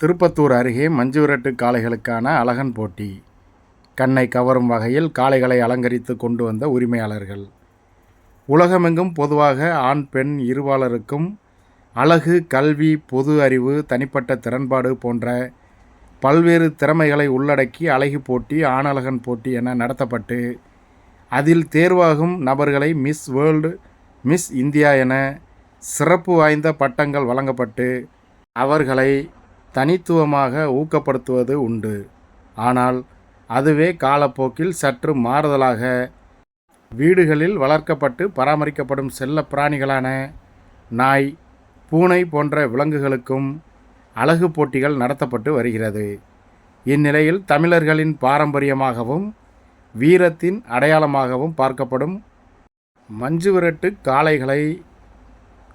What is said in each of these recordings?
திருப்பத்தூர் அருகே மஞ்சுவிரட்டு காளைகளுக்கான அலகன் போட்டி. கண்ணை கவரும் வகையில் காளைகளை அலங்கரித்து கொண்டு வந்த உரிமையாளர்கள். உலகமெங்கும் பொதுவாக ஆண் பெண் இருபாலருக்கும் அழகு, கல்வி, பொது அறிவு, தனிப்பட்ட திறன்பாடு போன்ற பல்வேறு திறமைகளை உள்ளடக்கி அழகி போட்டி, ஆணழகன் போட்டி என நடத்தப்பட்டு அதில் தேர்வாகும் நபர்களை மிஸ் வேர்ல்டு, மிஸ் இந்தியா என சிறப்பு வாய்ந்த பட்டங்கள் வழங்கப்பட்டு அவர்களை தனித்துவமாக ஊக்கப்படுத்துவது உண்டு. ஆனால் அதுவே காலப்போக்கில் சற்று மாறுதலாக வீடுகளில் வளர்க்கப்பட்டு பராமரிக்கப்படும் செல்ல பிராணிகளான நாய், பூனை போன்ற விலங்குகளுக்கும் அழகு போட்டிகள் நடத்தப்பட்டு வருகிறது. இந்நிலையில் தமிழர்களின் பாரம்பரியமாகவும் வீரத்தின் அடையாளமாகவும் பார்க்கப்படும் மஞ்சுவிரட்டு காளைகளை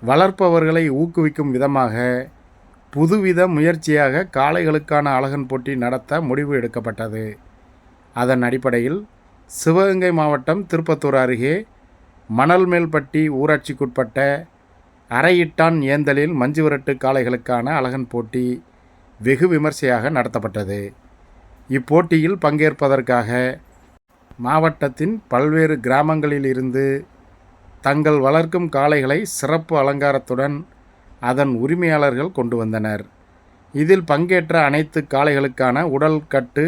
வளர்ப்பவர்களை ஊக்குவிக்கும் விதமாக புதுவித முயற்சியாக காளைகளுக்கான அலகன் போட்டி நடத்த முடிவு எடுக்கப்பட்டது. அதன் அடிப்படையில் சிவகங்கை மாவட்டம் திருப்பத்தூர் அருகே மணல்மேல்பட்டி ஊராட்சிக்குட்பட்ட அரையிட்டான் ஏந்தலில் மஞ்சுவிரட்டு காளைகளுக்கான அலகன் போட்டி வெகு விமர்சையாக நடத்தப்பட்டது. இப்போட்டியில் பங்கேற்பதற்காக மாவட்டத்தின் பல்வேறு கிராமங்களில் இருந்து தங்கள் வளர்க்கும் காளைகளை சிறப்பு அலங்காரத்துடன் அதன் உரிமையாளர்கள் கொண்டு வந்தனர். இதில் பங்கேற்ற அனைத்து காளைகளுக்கான உடல் கட்டு,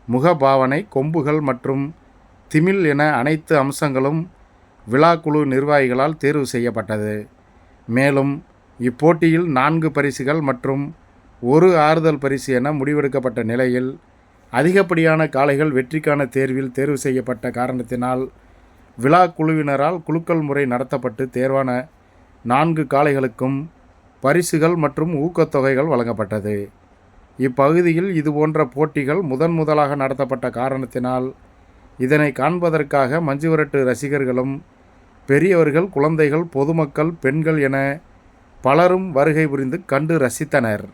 முகபாவனை, கொம்புகள் மற்றும் திமில் என அனைத்து அம்சங்களும் விழாக்குழு நிர்வாகிகளால் தேர்வு செய்யப்பட்டது. மேலும் இப்போட்டியில் 4 பரிசுகள் மற்றும் 1 ஆறுதல் பரிசு என முடிவெடுக்கப்பட்ட நிலையில் அதிகப்படியான காளைகள் வெற்றிக்கான தேர்வில் தேர்வு செய்யப்பட்ட காரணத்தினால் விழா குழுவினரால் குலுக்கல் முறை நடத்தப்பட்டு தேர்வான 4 காளைகளுக்கும் பரிசுகள் மற்றும் ஊக்கத்தொகைகள் வழங்கப்பட்டது. இப்பகுதியில் இதுபோன்ற போட்டிகள் முதலாக நடத்தப்பட்ட காரணத்தினால் இதனை காண்பதற்காக மஞ்சுவிரட்டு ரசிகர்களும் பெரியவர்கள், குழந்தைகள், பொதுமக்கள், பெண்கள் என பலரும் வருகை புரிந்து கண்டு ரசித்தனர்.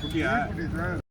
குட்டியா